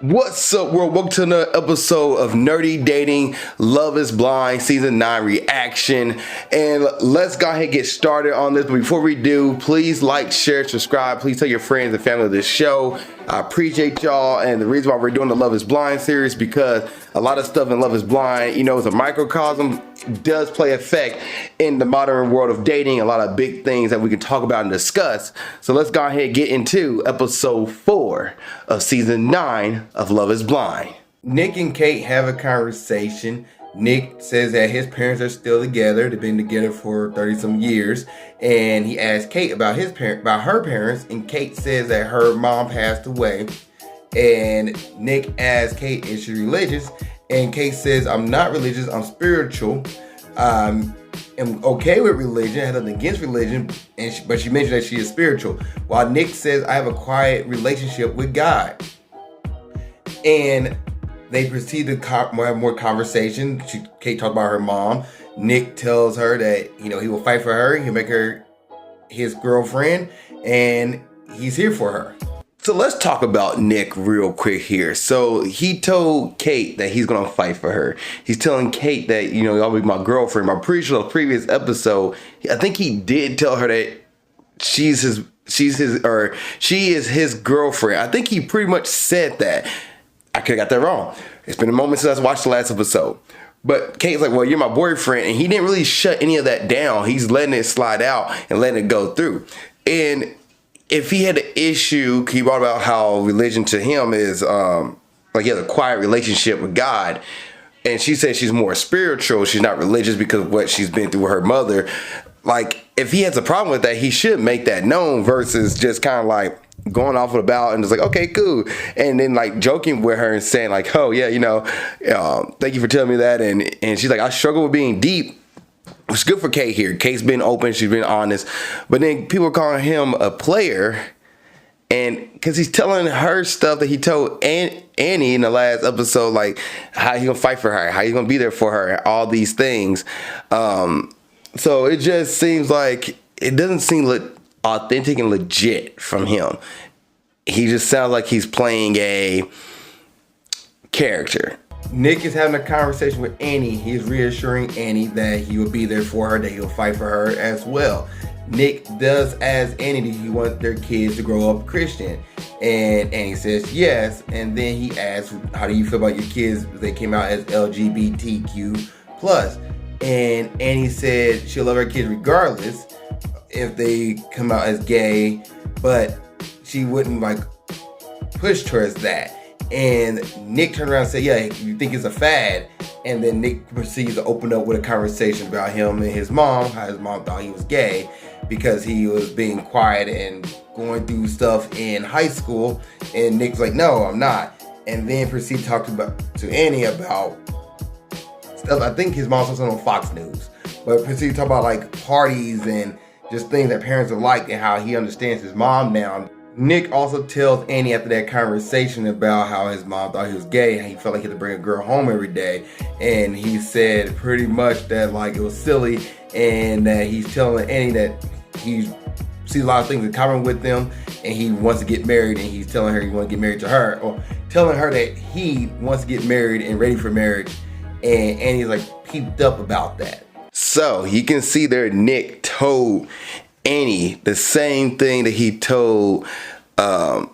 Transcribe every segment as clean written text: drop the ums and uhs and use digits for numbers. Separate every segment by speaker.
Speaker 1: What's up, world? Welcome to another episode of Nerdy Dating, Love is Blind, Season 9 reaction. And let's go ahead and get started on this. But before we do, please like, share, subscribe. Please tell your friends and family of this show. I appreciate y'all. And the reason why we're doing the Love is Blind series, because a lot of stuff in Love is Blind, is a microcosm, does play effect in the modern world of dating. A lot of big things that we can talk about and discuss. So let's go ahead and get into episode 4 of season 9 of Love is Blind. Nick and Kate have a conversation. Nick says that his parents are still together. They've been together for 30 some years. And he asks Kate about her parents, and Kate says that her mom passed away. And Nick asks Kate, is she religious? And Kate says, I'm not religious, I'm spiritual. I'm okay with religion, I have nothing against religion, but she mentioned that she is spiritual. While Nick says, I have a quiet relationship with God. And they proceed to have more conversation. Kate talked about her mom. Nick tells her that, he will fight for her, he'll make her his girlfriend, and he's here for her. So let's talk about Nick real quick here. So he told Kate that he's gonna fight for her. He's telling Kate that, y'all be my girlfriend. I'm pretty sure the previous episode, I think he did tell her that she is his girlfriend. I think he pretty much said that. I could have got that wrong. It's been a moment since I watched the last episode. But Kate's like, well, you're my boyfriend. And he didn't really shut any of that down. He's letting it slide out and letting it go through. And if he had an issue, he brought about how religion to him is like he has a quiet relationship with God. And she says she's more spiritual. She's not religious because of what she's been through with her mother. Like, if he has a problem with that, he should make that known versus just kind of like going off about and just like, okay, cool. And then like joking with her and saying like, oh yeah, thank you for telling me that. And she's like, I struggle with being deep. It's good for Kate here. Kate's been open. She's been honest. But then people are calling him a player. And because he's telling her stuff that he told Annie in the last episode, like how he's going to fight for her, how he's going to be there for her, all these things. So it just seems like it doesn't seem authentic and legit from him. He just sounds like he's playing a character. Nick is having a conversation with Annie. He's reassuring Annie that he will be there for her, that he'll fight for her as well. Nick does ask Annie, do he want their kids to grow up Christian? And Annie says yes. And then he asks, how do you feel about your kids? They came out as LGBTQ+. And Annie said she'll love her kids regardless if they come out as gay, but she wouldn't like push towards that. And Nick turned around and said, yeah, you think it's a fad? And then Nick proceeds to open up with a conversation about him and his mom, how his mom thought he was gay because he was being quiet and going through stuff in high school. And Nick's like, no, I'm not. And then proceed to talk to Annie about stuff. I think his mom saw something on Fox News, but proceed to talk about like parties and just things that parents are like and how he understands his mom now. Nick also tells Annie after that conversation about how his mom thought he was gay and he felt like he had to bring a girl home every day. And he said pretty much that like it was silly and that he's telling Annie that he sees a lot of things in common with them and he wants to get married, and he's telling her he wants to get married to her, or telling her that he wants to get married and ready for marriage. And Annie's like peeped up about that. So you can see there Nick told Annie the same thing that he told, I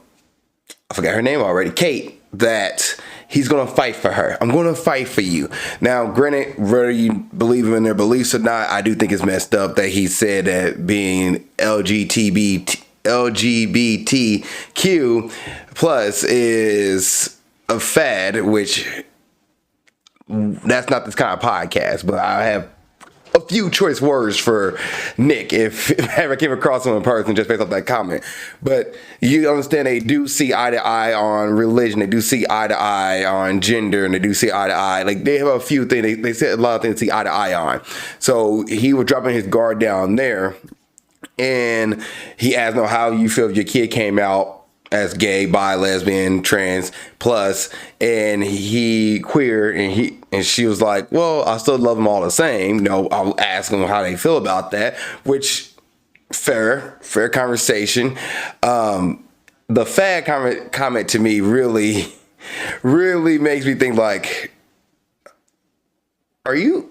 Speaker 1: forgot her name already, Kate, that he's going to fight for her. I'm going to fight for you. Now, granted, whether you believe in their beliefs or not, I do think it's messed up that he said that being LGBTQ plus is a fad, which that's not this kind of podcast, but I have a few choice words for Nick if I ever came across him in person just based off that comment. But you understand they do see eye to eye on religion, they do see eye to eye on gender, and they do see eye to eye. Like they have a few things, they said a lot of things to see eye to eye on. So he was dropping his guard down there, and he asked, no, how you feel if your kid came out as gay, bi, lesbian, trans, plus, and he queer, and she was like, well, I still love them all the same. I'll ask them how they feel about that, which fair conversation. The fad comment to me really really makes me think like, are you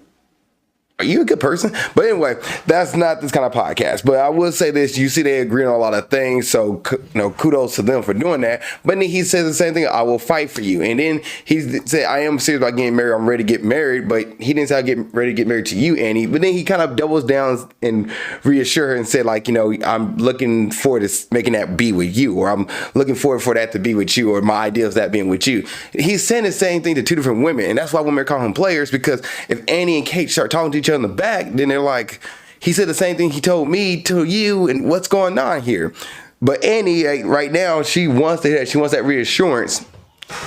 Speaker 1: a good person? But anyway, that's not this kind of podcast. But I will say this: you see, they agree on a lot of things, so kudos to them for doing that. But then he says the same thing: "I will fight for you." And then he said, "I am serious about getting married. I'm ready to get married." But he didn't say, "I get ready to get married to you, Annie." But then he kind of doubles down and reassure her and said, like, I'm looking forward to making that be with you, or I'm looking forward for that to be with you, or my idea of that being with you. He's saying the same thing to two different women, and that's why women are calling him players, because if Annie and Kate start talking to each other in the back, then they're like, he said the same thing he told me to you, and what's going on here? But Annie, right now, she wants to hear that. She wants that reassurance.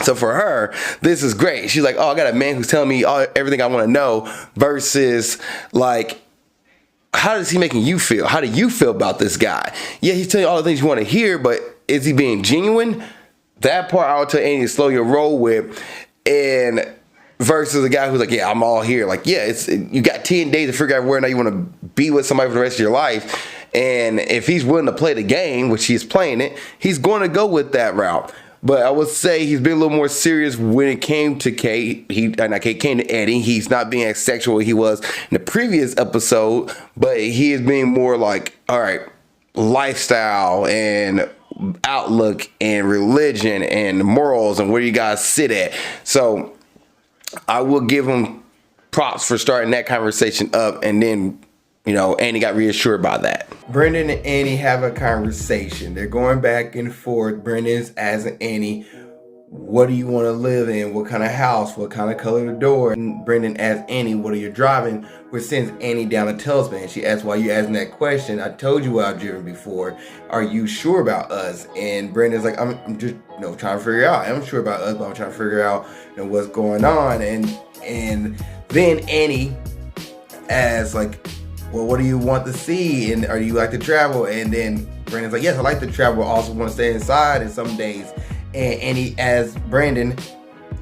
Speaker 1: So for her, this is great. She's like, oh, I got a man who's telling me everything I want to know, versus like, how is he making you feel? How do you feel about this guy? Yeah, he's telling you all the things you want to hear, but is he being genuine? That part I would tell Annie to slow your roll with. And versus a guy who's like, yeah, I'm all here. Like, yeah, you got 10 days to figure out where or not you want to be with somebody for the rest of your life. And if he's willing to play the game, which he's playing it, he's going to go with that route. But I would say he's been a little more serious when it came to Kate. Kate came to Eddie. He's not being as sexual as he was in the previous episode, but he is being more like, all right, lifestyle and outlook and religion and morals and where you guys sit at. So I will give him props for starting that conversation up, and then, Annie got reassured by that. Brendan and Annie have a conversation. They're going back and forth. Brendan's asking Annie, what do you want to live in? What kind of house? What kind of color the door? And Brendan asks Annie, what are you driving? Which sends Annie down a tailspin. She asks, why are you asking that question? I told you what I've driven before. Are you sure about us? And Brendan's like, I'm just trying to figure out. I'm sure about us, but I'm trying to figure out what's going on. And then Annie asks, like, well, what do you want to see? And are you like to travel? And then Brandon's like, yes, I like to travel. I also want to stay inside in some days. And Annie asks Brandon,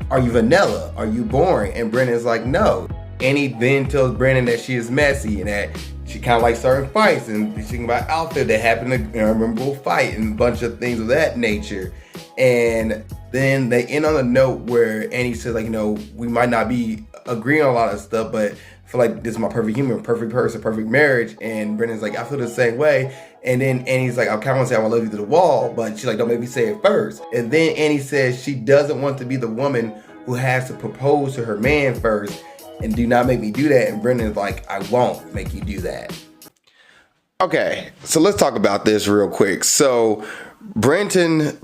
Speaker 1: are you vanilla? Are you boring? And Brandon's like, no. Annie then tells Brandon that she is messy and that she kind of likes starting fights, and she's thinking about outfit that happened in a memorable fight and a bunch of things of that nature. And then they end on a note where Annie says, like, we might not be agreeing on a lot of stuff, but I feel like this is my perfect human, perfect person, perfect marriage. And Brendan's like, I feel the same way. And then Annie's like, I kind of want to say I want to love you to the wall, but she's like, don't make me say it first. And then Annie says she doesn't want to be the woman who has to propose to her man first, and do not make me do that. And Brendan's like, I won't make you do that. Okay, so let's talk about this real quick. So Brendan,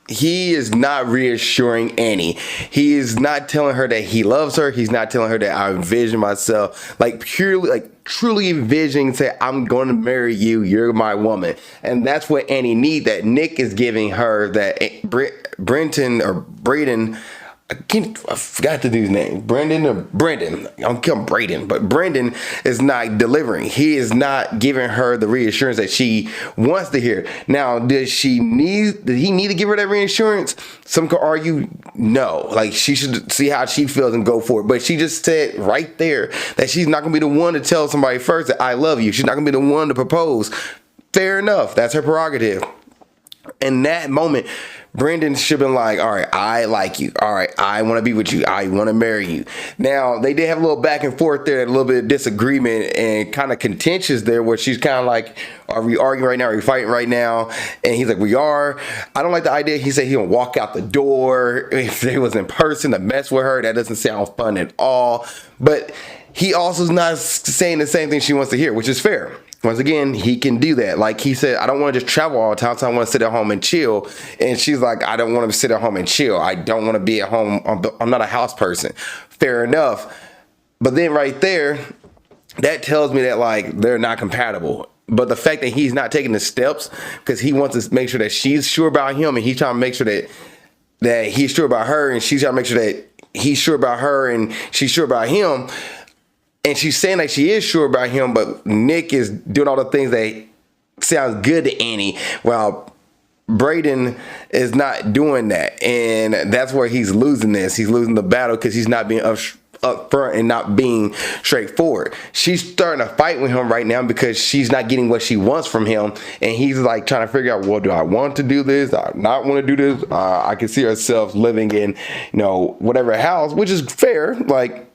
Speaker 1: he is not reassuring Annie. He is not telling her that he loves her. He's not telling her that I envision myself, like purely, like truly envisioning, say, I'm going to marry you. You're my woman. And that's what Annie needs, that Nick is giving her, that Braden, I forgot the dude's name. Brendan. I'm calling Braden, but Brendan is not delivering. He is not giving her the reassurance that she wants to hear. Now, did he need to give her that reassurance? Some could argue no. Like, she should see how she feels and go for it. But she just said right there that she's not going to be the one to tell somebody first that I love you. She's not going to be the one to propose. Fair enough. That's her prerogative. In that moment, Brendan should have been like, all right, I like you. All right, I want to be with you. I want to marry you. Now, they did have a little back and forth there, a little bit of disagreement and kind of contentious there, where she's kind of like, are we arguing right now? Are we fighting right now? And he's like, we are. I don't like the idea. He said he'll walk out the door if they was in person to mess with her. That doesn't sound fun at all. But he also is not saying the same thing she wants to hear, which is fair. Once again, he can do that. Like he said, I don't want to just travel all the time, so I want to sit at home and chill. And she's like, I don't want to sit at home and chill. I don't want to be at home. I'm not a house person. Fair enough. But then right there, that tells me that, like, they're not compatible. But the fact that he's not taking the steps because he wants to make sure that she's sure about him, and he's trying to make sure that he's sure about her, and she's trying to make sure that he's sure about her and she's sure about him. And she's saying that she is sure about him, but Nick is doing all the things that sounds good to Annie, while Braden is not doing that. And that's where he's losing this. He's losing the battle because he's not being up front and not being straightforward. She's starting to fight with him right now because she's not getting what she wants from him, and he's like trying to figure out, well, do I want to do this? Do I not want to do this? I can see herself living in, whatever house, which is fair. Like,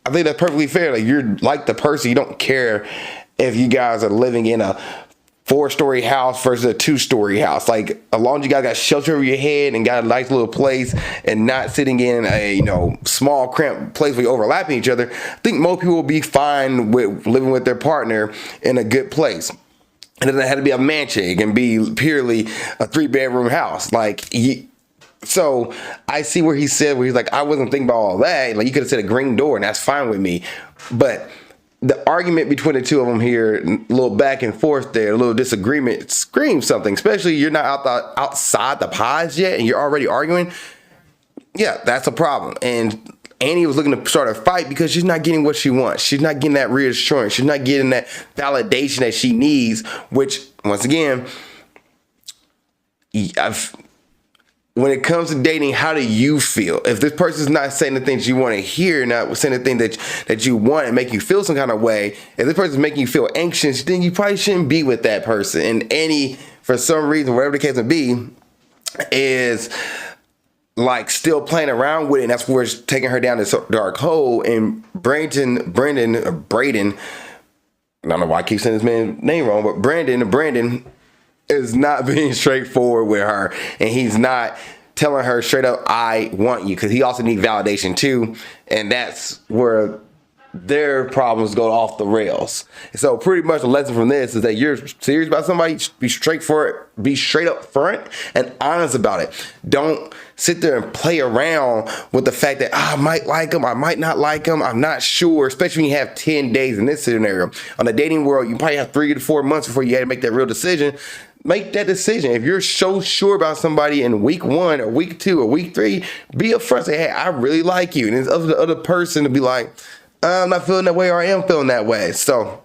Speaker 1: I think that's perfectly fair. Like, you're like the person, you don't care if you guys are living in a 4-story house versus a 2-story house. Like, as long as you guys got shelter over your head and got a nice little place and not sitting in a small cramped place where you're overlapping each other, I think most people will be fine with living with their partner in a good place. It doesn't have to be a mansion. It can be purely a 3-bedroom house. So I see where he's like, I wasn't thinking about all that. Like, you could have said a green door and that's fine with me. But the argument between the two of them here, a little back and forth there, a little disagreement, screams something. Especially you're not outside the pods yet and you're already arguing. Yeah, that's a problem. And Annie was looking to start a fight because she's not getting what she wants. She's not getting that reassurance. She's not getting that validation that she needs, which, once again, when it comes to dating, how do you feel? If this person's not saying the things you want to hear, not saying the things that you want and make you feel some kind of way, if this person's making you feel anxious, then you probably shouldn't be with that person. And Annie, for some reason, whatever the case may be, is like still playing around with it. And that's where it's taking her down this dark hole. And Braden, I don't know why I keep saying this man's name wrong, but Brandon is not being straightforward with her, and he's not telling her straight up, I want you, because he also needs validation too, and that's where their problems go off the rails. So pretty much the lesson from this is that you're serious about somebody, be straightforward, be straight up front and honest about it. Don't sit there and play around with the fact that I might like him, I might not like him, I'm not sure, especially when you have 10 days in this scenario. On the dating world, you probably have 3 to 4 months before you had to make that real decision. Make that decision. If you're so sure about somebody in week 1 or week 2 or week 3, be upfront. Say, hey, I really like you. And it's up to the other person to be like, I'm not feeling that way or I am feeling that way. So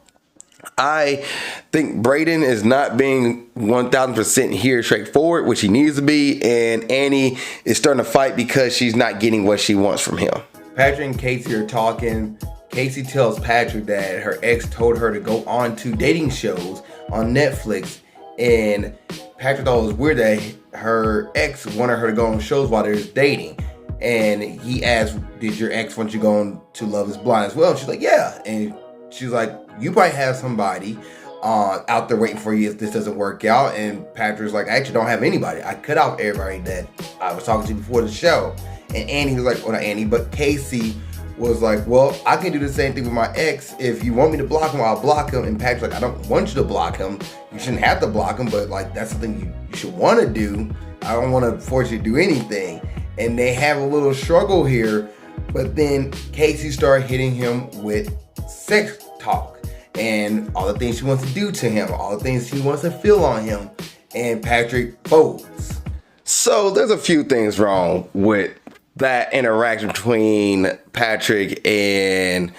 Speaker 1: I think Braden is not being 1,000% here straightforward, which he needs to be. And Annie is starting to fight because she's not getting what she wants from him. Patrick and Casey are talking. Casey tells Patrick that her ex told her to go on to dating shows on Netflix. And Patrick thought it was weird that her ex wanted her to go on shows while they're dating. And he asked, did your ex want you to go on to Love is Blind as well? And she's like, yeah. And she's like, you probably have somebody out there waiting for you if this doesn't work out. And Patrick's like, I actually don't have anybody. I cut out everybody that I was talking to before the show. And Annie was like, well, not Annie, but Casey was like, well, I can do the same thing with my ex. If you want me to block him, I'll block him. And Patrick's like, I don't want you to block him. You shouldn't have to block him, but like that's something you should want to do. I don't want to force you to do anything. And they have a little struggle here, but then Casey started hitting him with sex talk and all the things she wants to do to him, all the things she wants to feel on him, and Patrick folds. So there's a few things wrong with that interaction between Patrick and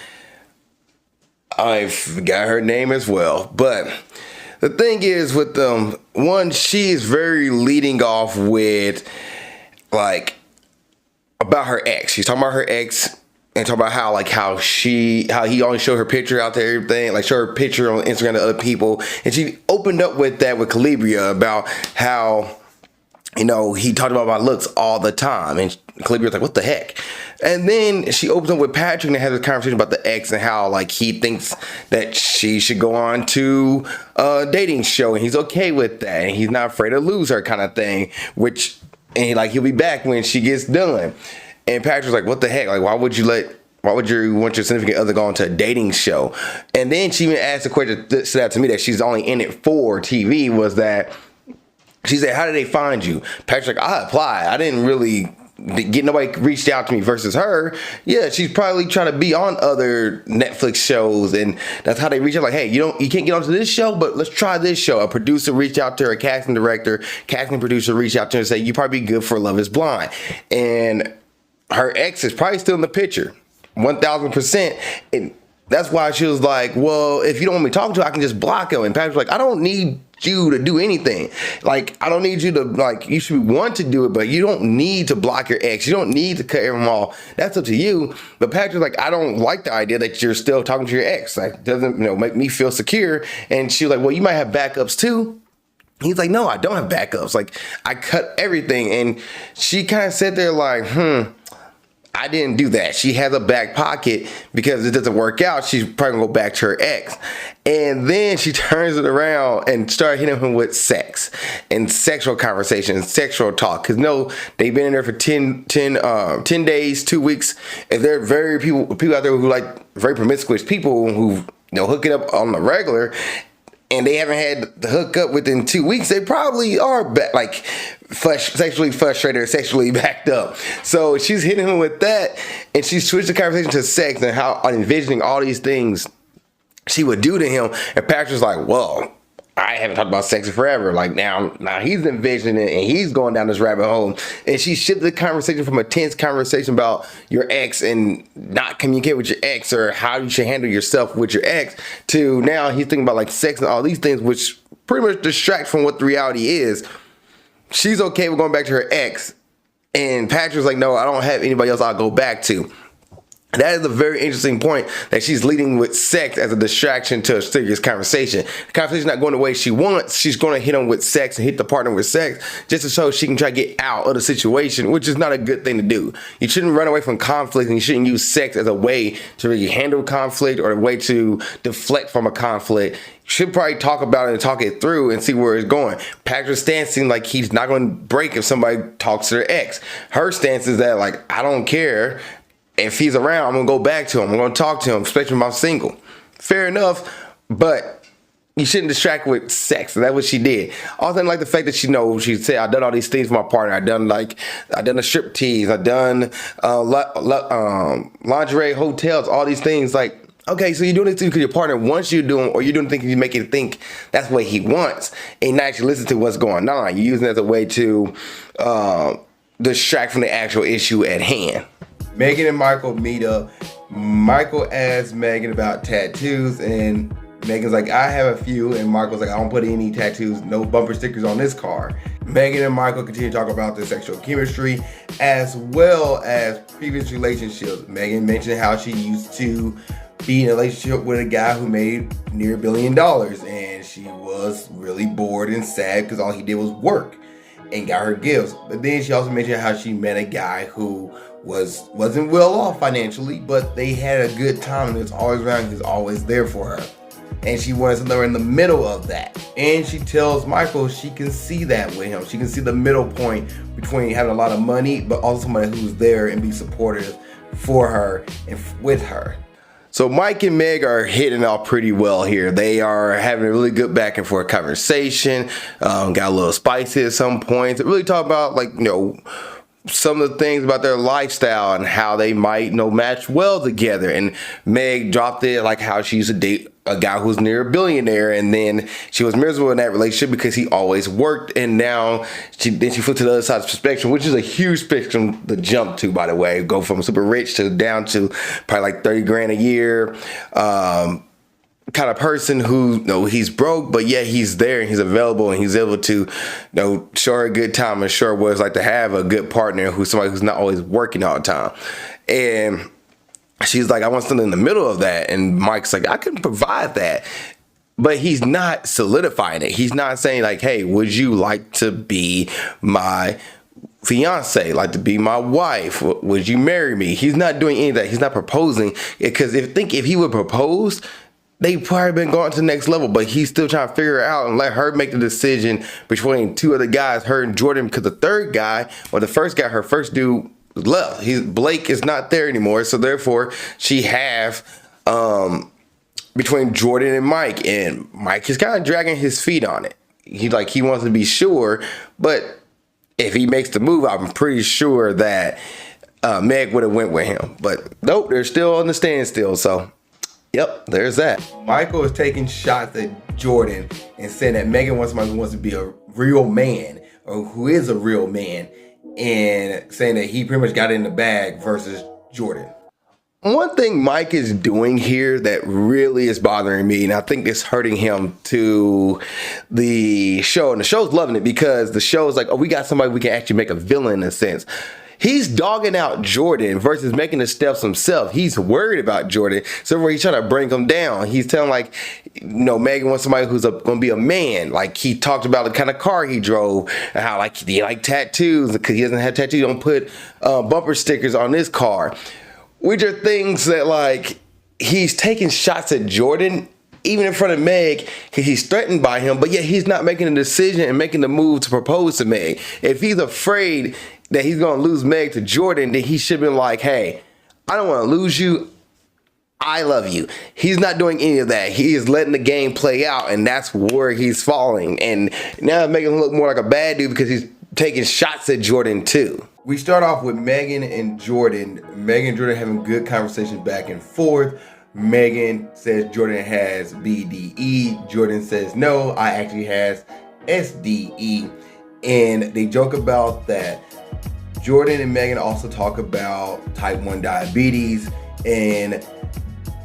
Speaker 1: I forgot her name as well. But the thing is with them, one, she is very leading off with like about her ex. She's talking about her ex and talking about how he only showed her picture out there, everything, like show her picture on Instagram to other people. And she opened up with that with Calibria about how, he talked about my looks all the time. And Calibria was like, what the heck? And then she opens up with Patrick and they have this conversation about the ex and how like he thinks that she should go on to a dating show and he's okay with that. And he's not afraid to lose her kind of thing, and he'll be back when she gets done. And Patrick's like, what the heck? Like, why would you want your significant other go on to a dating show? And then she even asked a question that stood out to me that she's only in it for TV, was that she said, how did they find you? Patrick's like, I applied. I didn't really get nobody reached out to me versus her. Yeah, she's probably trying to be on other Netflix shows, and that's how they reach out. Like, hey, you can't get onto this show, but let's try this show. A producer reached out to her, a casting producer reached out to her and said, you probably be good for Love is Blind. And her ex is probably still in the picture, 1,000%. And That's why she was like, well, if you don't want me talking to, I can just block him. And Patrick's like, I don't need you to do anything. Like, I don't need you to, like, you should want to do it, but you don't need to block your ex. You don't need to cut him off. That's up to you. But Patrick's like, I don't like the idea that you're still talking to your ex. Like, it doesn't, make me feel secure. And she was like, well, you might have backups too. He's like, no, I don't have backups. Like, I cut everything. And she kind of sat there like, I didn't do that. She has a back pocket because it doesn't work out. She's probably gonna go back to her ex. And then she turns it around and started hitting him with sex and sexual conversations, sexual talk. Cause no, they've been in there for 10 days, 2 weeks. And there are very people out there who like very promiscuous people who, hook it up on the regular, and they haven't had the hookup within 2 weeks. They probably are sexually frustrated or sexually backed up. So she's hitting him with that, and she switched the conversation to sex and how envisioning all these things she would do to him. And Patrick's like, well, I haven't talked about sex in forever. Like now he's envisioning it and he's going down this rabbit hole. And she shifted the conversation from a tense conversation about your ex and not communicate with your ex or how you should handle yourself with your ex to now he's thinking about like sex and all these things, which pretty much distract from what the reality is. She's okay with going back to her ex. And Patrick's like, no, I don't have anybody else I'll go back to. That is a very interesting point that she's leading with sex as a distraction to a serious conversation. The conversation's not going the way she wants. She's going to hit him with sex and hit the partner with sex just to show she can try to get out of the situation, which is not a good thing to do. You shouldn't run away from conflict, and you shouldn't use sex as a way to really handle conflict or a way to deflect from a conflict. You should probably talk about it and talk it through and see where it's going. Patrick's stance seems like he's not going to break if somebody talks to their ex. Her stance is that, like, I don't care. If he's around, I'm going to go back to him. I'm going to talk to him, especially if I'm single. Fair enough, but you shouldn't distract with sex. And that's what she did. Also, I like the fact that she said, I've done all these things for my partner. I've done a strip tease. I've done lingerie, hotels, all these things. Like, okay, so you're doing this because your partner wants you to do them, or you're doing things you make it think that's what he wants, and not actually listen to what's going on. You're using it as a way to distract from the actual issue at hand. Megan and Michael meet up. Michael asks Megan about tattoos, and Megan's like, I have a few, and Michael's like, I don't put any tattoos, no bumper stickers on this car. Megan and Michael continue to talk about their sexual chemistry as well as previous relationships. Megan mentioned how she used to be in a relationship with a guy who made near $1 billion, and she was really bored and sad because all he did was work and got her gifts. But then she also mentioned how she met a guy who wasn't well off financially, but they had a good time and he was always around, he was always there for her. And she wanted somewhere in the middle of that. And she tells Michael she can see that with him. She can see the middle point between having a lot of money, but also somebody who's there and be supportive for her and with her. So Mike and Meg are hitting it off pretty well here. They are having a really good back and forth conversation. Got a little spicy at some points. They really talk about some of the things about their lifestyle and how they might match well together. And Meg dropped it like how she used to date a guy who's near a billionaire, and then she was miserable in that relationship because he always worked, and now she flipped to the other side of the spectrum, which is a huge spectrum to jump to, by the way. Go from super rich to down to probably like 30 grand a year. Kind of person who he's broke, but yet he's there and he's available and he's able to show her a good time and show her what it's like to have a good partner who's somebody who's not always working all the time. And she's like, I want something in the middle of that. And Mike's like, I can provide that. But he's not solidifying it. He's not saying like, hey, would you like to be my fiance, like to be my wife? Would you marry me? He's not doing any of that. He's not proposing, because if he would propose, they probably been going to the next level, but he's still trying to figure it out and let her make the decision between two other guys, her and Jordan, because the third guy, or the first guy, her first dude left. Blake is not there anymore, so therefore she have between Jordan and Mike is kind of dragging his feet on it. He wants to be sure, but if he makes the move, I'm pretty sure that Meg would have went with him. But nope, they're still on the standstill, so yep, there's that. Michael is taking shots at Jordan and saying that Megan wants somebody who wants to be a real man, or who is a real man, and saying that he pretty much got it in the bag versus Jordan. One thing Mike is doing here that really is bothering me, and I think it's hurting him to the show, and the show's loving it because the show's like, oh, we got somebody we can actually make a villain in a sense. He's dogging out Jordan versus making the steps himself. He's worried about Jordan, so he's trying to bring him down. He's telling like, Megan wants somebody who's going to be a man. Like he talked about the kind of car he drove and how like he like tattoos because he doesn't have tattoos. He don't put bumper stickers on his car. Which are things that like he's taking shots at Jordan even in front of Meg because he's threatened by him, but yet he's not making a decision and making the move to propose to Meg. If he's afraid that he's going to lose Meg to Jordan, then he should have been like, hey, I don't want to lose you. I love you. He's not doing any of that. He is letting the game play out, and that's where he's falling. And now it's making him look more like a bad dude because he's taking shots at Jordan too. We start off with Megan and Jordan. Megan and Jordan having good conversation back and forth. Megan says Jordan has BDE. Jordan says no, I actually has SDE. And they joke about that. Jordan and Megan also talk about type 1 diabetes. And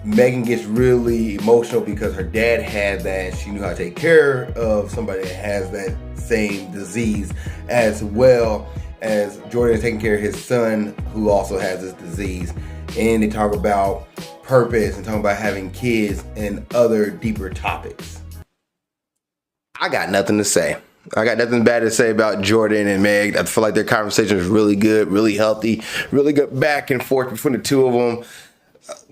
Speaker 1: Megan gets really emotional because her dad had that and she knew how to take care of somebody that has that same disease, as well as Jordan is taking care of his son who also has this disease. And they talk about purpose and talk about having kids and other deeper topics. I got nothing to say. I got nothing bad to say about Jordan and Meg. I feel like their conversation was really good, really healthy, really good back and forth between the two of them.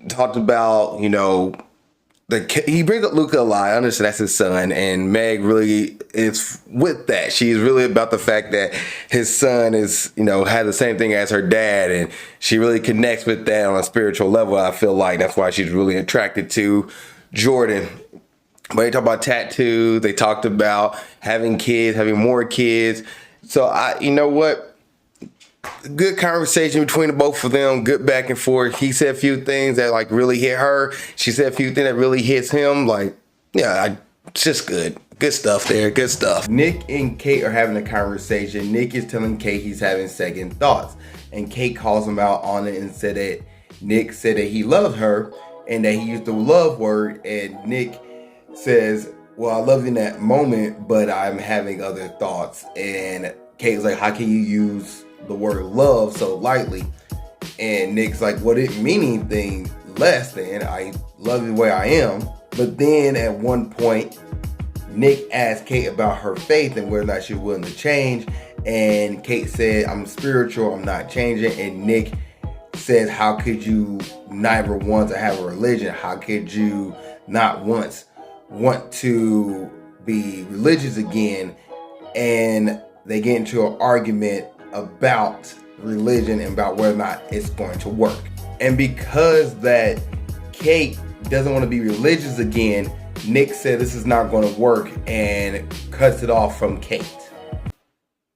Speaker 1: Talked about, he brings up Luca a lot. I understand that's his son, and Meg really is with that. She's really about the fact that his son is, has the same thing as her dad, and she really connects with that on a spiritual level. I feel like that's why she's really attracted to Jordan. But they talk about tattoos. They talked about having kids, having more kids. So you know what? Good conversation between the both of them. Good back and forth. He said a few things that like really hit her. She said a few things that really hits him. Like, yeah, just good. Good stuff there. Good stuff. Nick and Kate are having a conversation. Nick is telling Kate he's having second thoughts. And Kate calls him out on it and said that Nick said that he loved her and that he used the love word. And Nick says, well, I love you in that moment, but I'm having other thoughts. And Kate's like, how can you use the word love so lightly? And Nick's like, well, it didn't mean anything less than I love you the way I am. But then at one point, Nick asked Kate about her faith and whether or not she was willing to change. And Kate said, I'm spiritual, I'm not changing. And Nick says, how could you never want to have a religion? How could you not once want to be religious again? And they get into an argument about religion and about whether or not it's going to work. And because that Kate doesn't want to be religious again, Nick said this is not going to work and cuts it off from Kate.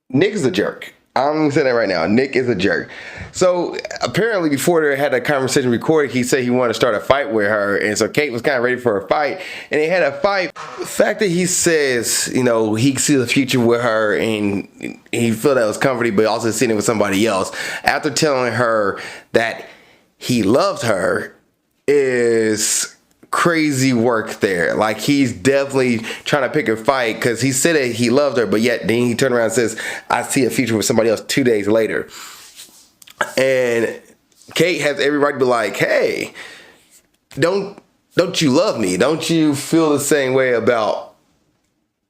Speaker 1: Nick is a jerk. I'm going to say that right now. Nick is a jerk. So apparently before they had a conversation recorded, he said he wanted to start a fight with her. And so Kate was kind of ready for a fight. And they had a fight. The fact that he says, he sees a future with her and he felt that was comforting, but also seeing it with somebody else. After telling her that he loved her is crazy work there. Like he's definitely trying to pick a fight because he said that he loved her, but yet then he turned around and says, I see a future with somebody else 2 days later. And Kate has every right to be like, hey, don't you love me? Don't you feel the same way about,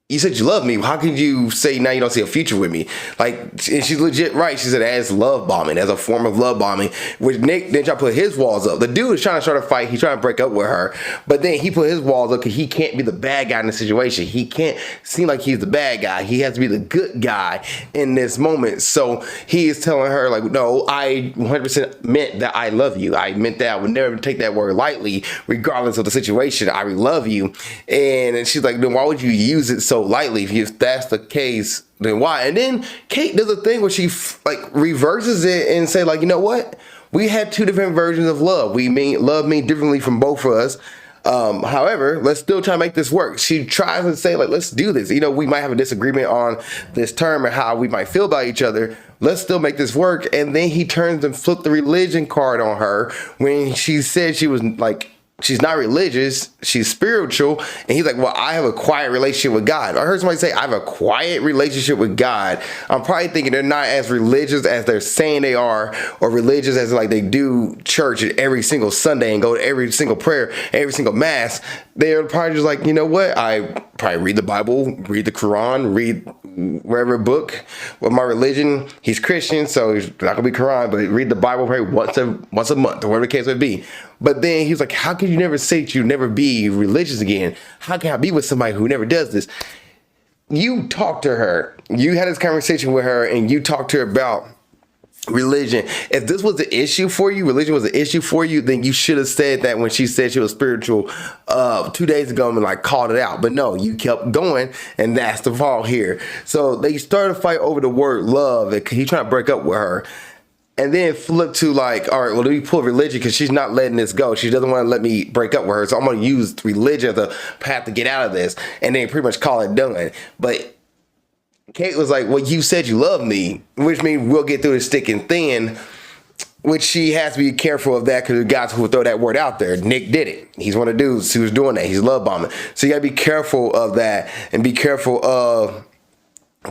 Speaker 1: you said you love me. How could you say now you don't see a future with me? Like, and she's legit right. She said as love bombing, as a form of love bombing, which Nick then tried to put his walls up. The dude is trying to start a fight. He's trying to break up with her. But then he put his walls up because he can't be the bad guy in the situation. He can't seem like he's the bad guy. He has to be the good guy in this moment. So he is telling her, like, no, I 100% meant that I love you. I meant that I would never take that word lightly, regardless of the situation. I love you. And she's like, then why would you use it so lightly? If that's the case, then why? And then Kate does a thing where she reverses it and say, like, you know what? We had two different versions of love. Love means differently from both of us. However, let's still try to make this work. She tries to say, like, let's do this. We might have a disagreement on this term and how we might feel about each other, let's still make this work. And then he turns and flipped the religion card on her when she said she was like, she's not religious, she's spiritual. And he's like, well, I have a quiet relationship with God. I heard somebody say, I have a quiet relationship with God. I'm probably thinking they're not as religious as they're saying they are, or religious as like they do church every single Sunday and go to every single prayer, every single mass. They're probably just like, you know what? I probably read the Bible, read the Quran, read wherever book with my religion. He's Christian, so he's not gonna be Quran, but read the Bible probably once a month, or whatever the case would be. But then he's like, how can you never say that you never be religious again? How can I be with somebody who never does this? You talked to her. You had this conversation with her, and you talked to her about religion. If this was the issue for you, religion was an issue for you, then you should have said that when she said she was spiritual 2 days ago and like called it out. But no, you kept going, and that's the fault here. So they started a fight over the word love, and he's trying to break up with her. And then flip to like, all right, well, let me pull religion because she's not letting this go. She doesn't want to let me break up with her. So I'm going to use religion as a path to get out of this. And then pretty much call it done. But Kate was like, well, you said you love me, which means we'll get through this thick and thin, which she has to be careful of that because the guys who will throw that word out there. Nick did it. He's one of the dudes who was doing that. He's love bombing. So you got to be careful of that and be careful of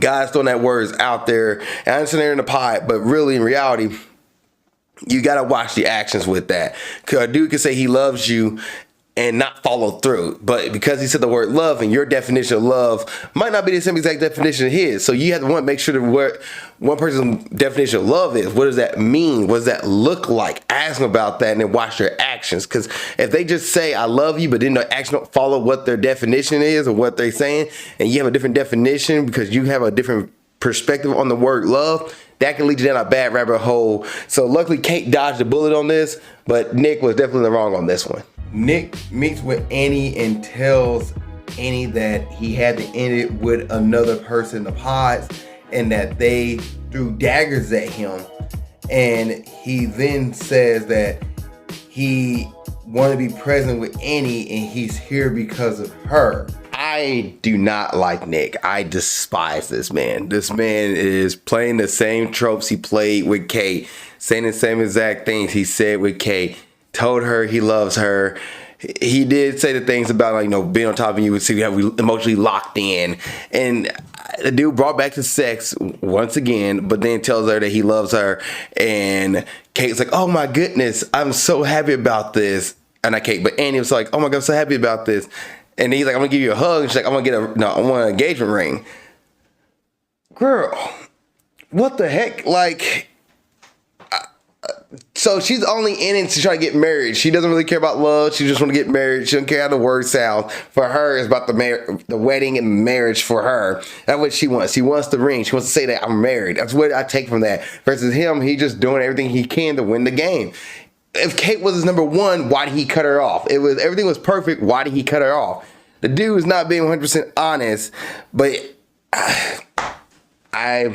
Speaker 1: guys throwing that words out there. And I understand they're in the pod, but really in reality, you got to watch the actions with that. Because a dude can say he loves you and not follow through. But because he said the word love, and your definition of love might not be the same exact definition of his. So you have to want to make sure that what one person's definition of love is. What does that mean? What does that look like? Ask them about that and then watch their actions. Because if they just say, I love you, but then the action don't follow what their definition is or what they're saying, and you have a different definition because you have a different perspective on the word love, that can lead you down a bad rabbit hole. So luckily, Kate dodged the bullet on this, but Nick was definitely wrong on this one. Nick meets with Annie and tells Annie that he had to end it with another person in the pods and that they threw daggers at him. And he then says that he wanted to be present with Annie and he's here because of her. I do not like Nick. I despise this man. This man is playing the same tropes he played with Kate, saying the same exact things he said with Kate. Told her he loves her. He did say the things about, like, you know, being on top of you would see we emotionally locked in. And the dude brought back to sex once again, but then tells her that he loves her. And Kate's like, oh my goodness, I'm so happy about this. And not Kate, but Annie was like, oh my God, I'm so happy about this. And he's like, I'm gonna give you a hug. And she's like, I want an engagement ring. Girl, what the heck? Like, so she's only in it to try to get married. She doesn't really care about love. She just want to get married. She doesn't care how the word sounds. For her, it's about the wedding and marriage for her. That's what she wants. She wants the ring. She wants to say that I'm married. That's what I take from that. Versus him, he just doing everything he can to win the game. If Kate was his number one, why did he cut her off? Everything was perfect. Why did he cut her off? The dude is not being 100% honest, but I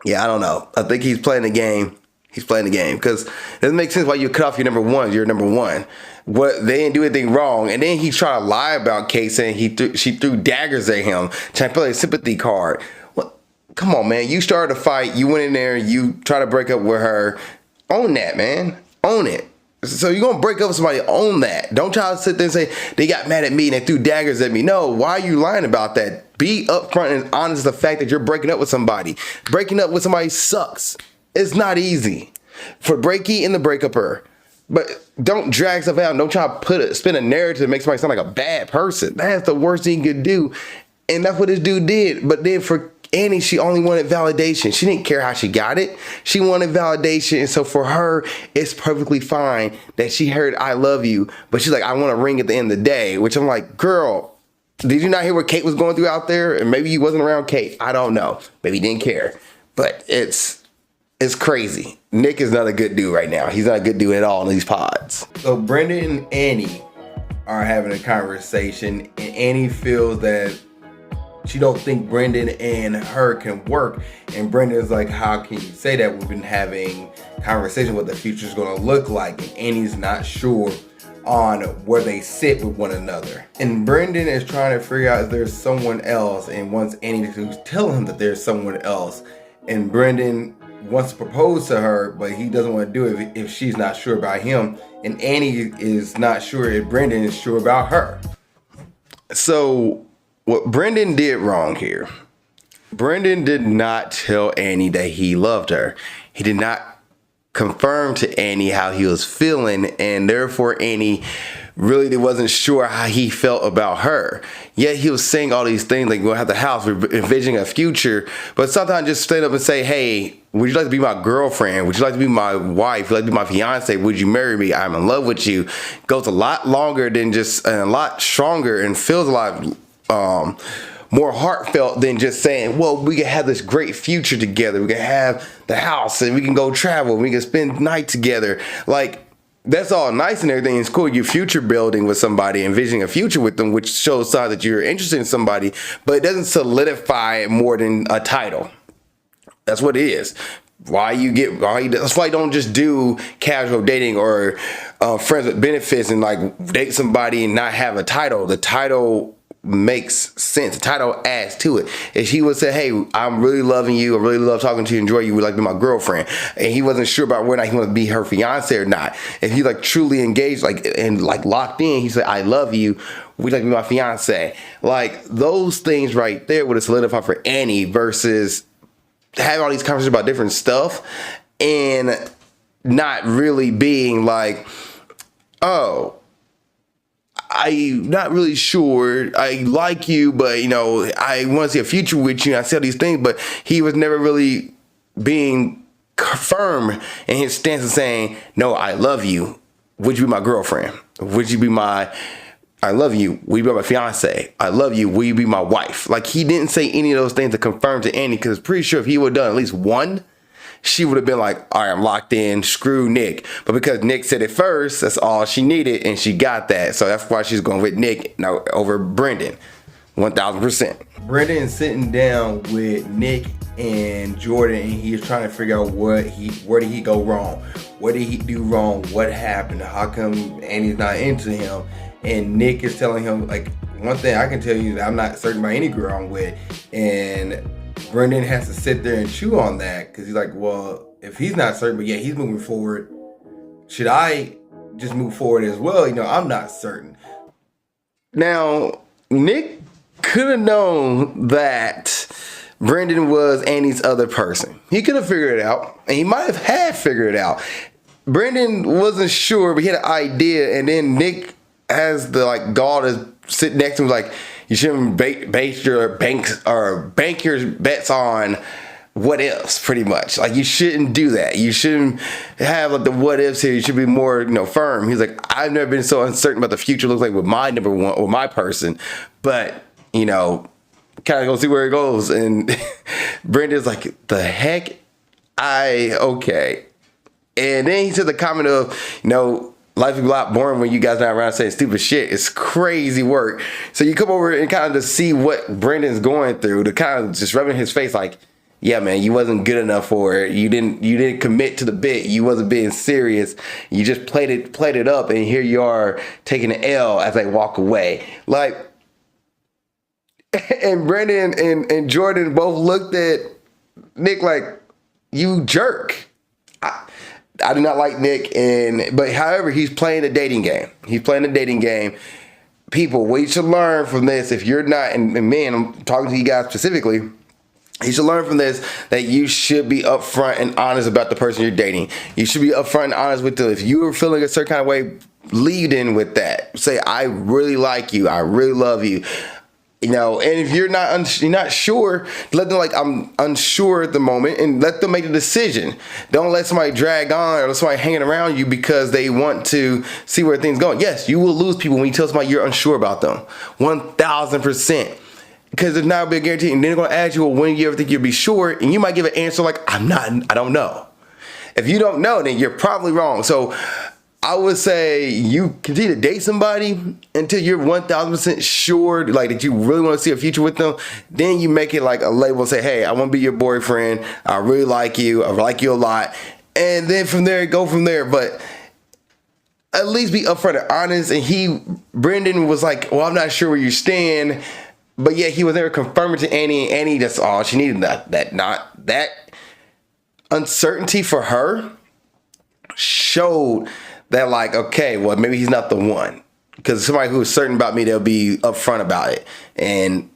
Speaker 1: don't know. I think he's playing the game. He's playing the game because it doesn't make sense why you cut off your number one. You're number one. What, they didn't do anything wrong, and then he's trying to lie about Kate, saying she threw daggers at him, trying to play a sympathy card. What? Come on, man. You started a fight. You went in there. You try to break up with her. Own that, man. Own it. So you're gonna break up with somebody, own that. Don't try to sit there and say they got mad at me and they threw daggers at me. No, why are you lying about that? Be upfront and honest with the fact that you're breaking up with somebody. Breaking up with somebody sucks. It's not easy for breaky and the breakuper. But don't drag stuff out. Don't try to spin a narrative to make somebody sound like a bad person. That's the worst thing you could do. And that's what this dude did. But then for Annie, she only wanted validation. She didn't care how she got it. She wanted validation. And so for her, it's perfectly fine that she heard I love you. But she's like, I want a ring at the end of the day. Which I'm like, girl, did you not hear what Kate was going through out there? And maybe you wasn't around Kate. I don't know. Maybe he didn't care. But it's crazy. Nick is not a good dude right now. He's not a good dude at all in these pods. So Brendan and Annie are having a conversation. And Annie feels that she don't think Brendan and her can work. And Brendan's like, how can you say that? We've been having conversation what the future's gonna look like. And Annie's not sure on where they sit with one another. And Brendan is trying to figure out if there's someone else and wants Annie to tell him that there's someone else. and Brendan wants to propose to her, but he doesn't want to do it if she's not sure about him, and Annie is not sure if Brendan is sure about her. So what Brendan did wrong here, Brendan did not tell Annie that he loved her. He did not confirm to Annie how he was feeling, and therefore Annie really wasn't sure how he felt about her. Yet he was saying all these things like, we're gonna have the house, we're envisioning a future, but sometimes just stand up and say, hey, would you like to be my girlfriend? Would you like to be my wife? Would you like to be my fiance? Would you marry me? I'm in love with you. Goes a lot longer than just, and a lot stronger, and feels a lot more heartfelt than just saying, well, we can have this great future together. We can have the house and we can go travel. We can spend night together. Like, that's all nice and everything. It's cool. You're future building with somebody, envisioning a future with them, which shows signs that you're interested in somebody, but it doesn't solidify it more than a title. That's what it is. That's why you don't just do casual dating or friends with benefits and like date somebody and not have a title. The title makes sense. The title adds to it. If he would say, hey, I'm really loving you, I really love talking to you, enjoy you, would like to be my girlfriend, and he wasn't sure about whether or not he wanted to be her fiance or not, if he like truly engaged and locked in, he said, I love you, would like to be my fiance, like those things right there would have solidified for Annie versus having all these conversations about different stuff and not really being like, oh, I'm not really sure. I like you, but, I want to see a future with you. And I say all these things, but he was never really being firm in his stance of saying, no, I love you. Would you be my girlfriend? Would you be I love you. Will you be my fiance? I love you. Will you be my wife? Like, he didn't say any of those things to confirm to Annie, because pretty sure if he would have done at least one, she would have been like, all right, I'm locked in, screw Nick. But because Nick said it first, that's all she needed, and she got that. So that's why she's going with Nick over Brendan, 1,000%. Brendan is sitting down with Nick and Jordan, and he's trying to figure out where did he go wrong? What did he do wrong? What happened? How come Annie's not into him? And Nick is telling him, like, one thing I can tell you that I'm not certain about any girl I'm with. And Brendan has to sit there and chew on that, because he's like, well, if he's not certain, but yeah, he's moving forward, should I just move forward as well? I'm not certain. Now, Nick could have known that Brendan was Annie's other person. He could have figured it out, and he might have had figured it out. Brendan wasn't sure, but he had an idea, and then Nick has the gall to sit next to him, like, you shouldn't bank your bets on what ifs, pretty much. Like, you shouldn't do that. You shouldn't have the what ifs here. You should be more, firm. He's like, I've never been so uncertain about the future looks like with my number one or my person, but kind of go see where it goes. And Brendan's like, the heck, okay. And then he said the comment of, life is a lot boring when you guys not around saying stupid shit. It's crazy work. So you come over and kind of to see what Brendan's going through, to kind of just rub in his face like, yeah, man, you wasn't good enough for it. You didn't commit to the bit. You wasn't being serious. You just played it up, and here you are taking an L as they walk away. Like, and Brendan and Jordan both looked at Nick like, you jerk. I do not like Nick, but however, he's playing a dating game. People, what you should learn from this, if you're not, and men, I'm talking to you guys specifically, you should learn from this that you should be upfront and honest about the person you're dating. You should be upfront and honest with them. If you are feeling a certain kind of way, lead in with that. Say, I really like you. I really love you. And if you're not sure, let them I'm unsure at the moment, and let them make the decision. Don't let somebody drag on or let somebody hanging around you because they want to see where things going. Yes, you will lose people when you tell somebody you're unsure about them. 1,000%. Because there's not a big guarantee. And then they're going to ask you, well, when you ever think you'll be sure? And you might give an answer like, I don't know. If you don't know, then you're probably wrong. So I would say you continue to date somebody until you're 1,000% sure, that you really want to see a future with them. Then you make it like a label and say, hey, I want to be your boyfriend. I really like you. I like you a lot. And then from there, go from there. But at least be upfront and honest. And Brendan was like, well, I'm not sure where you stand. But yeah, he was there confirming to Annie, and Annie, that's all she needed. That uncertainty for her showed that, like, okay, well, maybe he's not the one. Because somebody who is certain about me, they'll be upfront about it. And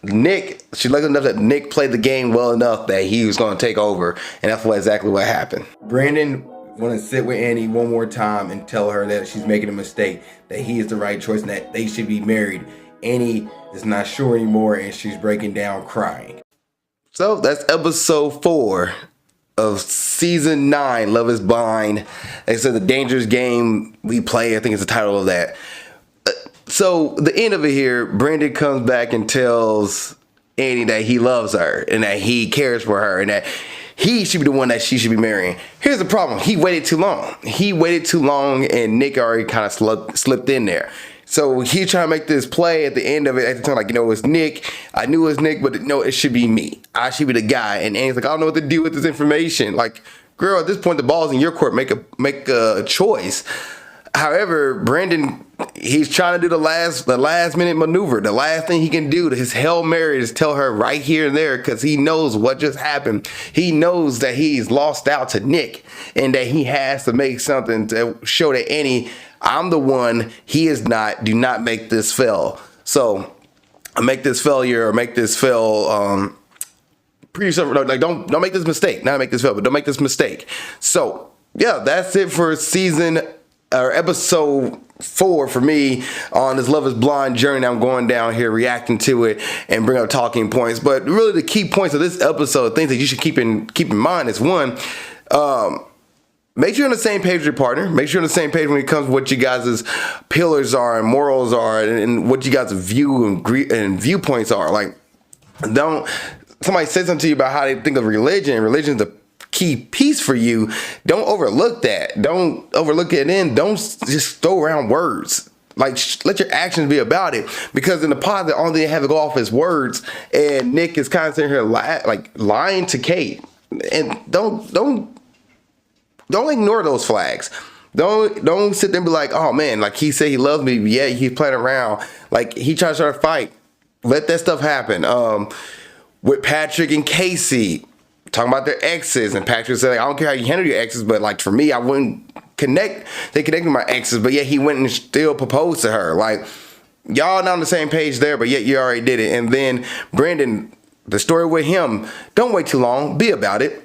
Speaker 1: Nick, she lucky enough that Nick played the game well enough that he was going to take over. And that's exactly what happened. Brandon want to sit with Annie one more time and tell her that she's making a mistake, that he is the right choice, and that they should be married. Annie is not sure anymore, and she's breaking down crying. So that's episode 4 of season 9, Love is Blind. Like I said, the dangerous game we play, I think is the title of that. So the end of it here, Brandon comes back and tells Annie that he loves her and that he cares for her and that he should be the one that she should be marrying. Here's the problem. He waited too long. And Nick already kind of slipped in there. So he's trying to make this play at the end of it. At the time, like, it's Nick. I knew it was Nick, but no, it should be me. I should be the guy. And Annie's like, I don't know what to do with this information. Like, girl, at this point, the ball's in your court. Make a choice. However, Brandon, he's trying to do the last minute maneuver. The last thing he can do to his Hail Mary is tell her right here and there, because he knows what just happened. He knows that he's lost out to Nick and that he has to make something to show that Annie, I'm the one, he is not. Do not make this fail. So make this failure or make this fail. Pretty sure, like, don't make this mistake. Not make this fail, but don't make this mistake. So yeah, that's it for episode 4 for me on this Love is Blind journey. I'm going down here reacting to it and bring up talking points. But really the key points of this episode, things that you should keep in mind is, one, make sure you're on the same page with your partner. Make sure you're on the same page when it comes to what you guys' pillars are and morals are and what you guys' view and viewpoints are. Like, somebody say something to you about how they think of religion. Religion is the key piece for you. Don't overlook that. Don't overlook it in. Don't just throw around words. Like, let your actions be about it. Because in the pod, the only thing they have to go off is words. And Nick is kind of sitting here lying to Kate. And don't ignore those flags. Don't sit there and be like, oh man, like, he said he loves me. Yeah, he's playing around. Like, he tried to start a fight. Let that stuff happen. With Patrick and Casey, talking about their exes, and Patrick said, like, I don't care how you handle your exes, but like, for me, I wouldn't connect. They connected with my exes, but yet he went and still proposed to her. Like, y'all not on the same page there, but yet you already did it. And then Brandon, the story with him, don't wait too long. Be about it.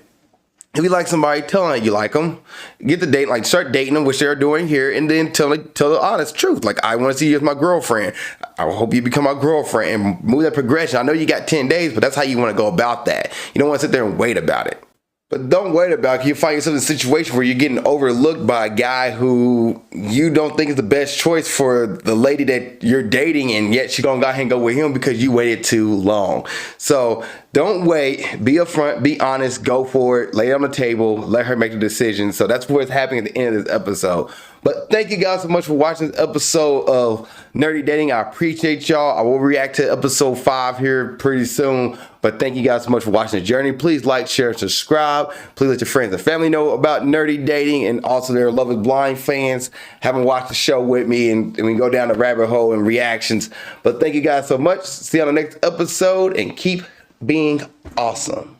Speaker 1: If you like somebody, tell them you like them. Get the date, like, start dating them, which they're doing here, and then tell the honest truth. Like, I want to see you as my girlfriend. I hope you become my girlfriend, and move that progression. I know you got 10 days, but that's how you want to go about that. You don't want to sit there and wait about it. But don't wait about it. You find yourself in a situation where you're getting overlooked by a guy who you don't think is the best choice for the lady that you're dating, and yet she gonna go ahead and go with him because you waited too long. So don't wait. Be upfront. Be honest. Go for it. Lay it on the table. Let her make the decision. So that's what's happening at the end of this episode. But thank you guys so much for watching this episode of Nerdy Dating. I appreciate y'all. I will react to episode 5 here pretty soon. But thank you guys so much for watching the journey. Please like, share, and subscribe. Please let your friends and family know about Nerdy Dating, and also their Love is Blind fans. Haven't watched the show with me, and we go down the rabbit hole and reactions. But thank you guys so much. See you on the next episode, and keep being awesome.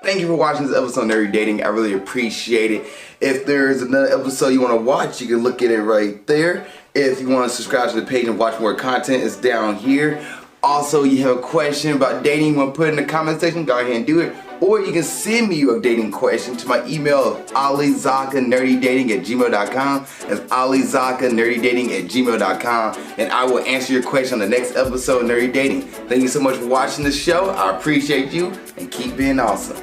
Speaker 1: Thank you for watching this episode of Nerdy Dating. I really appreciate it. If there's another episode you want to watch, you can look at it right there. If you want to subscribe to the page and watch more content, it's down here. Also, you have a question about dating, you want to put it in the comment section, go ahead and do it. Or you can send me your dating question to my email of alizakkanerdydating@gmail.com. That's alizakkanerdydating@gmail.com. And I will answer your question on the next episode of Nerdy Dating. Thank you so much for watching the show. I appreciate you, and keep being awesome.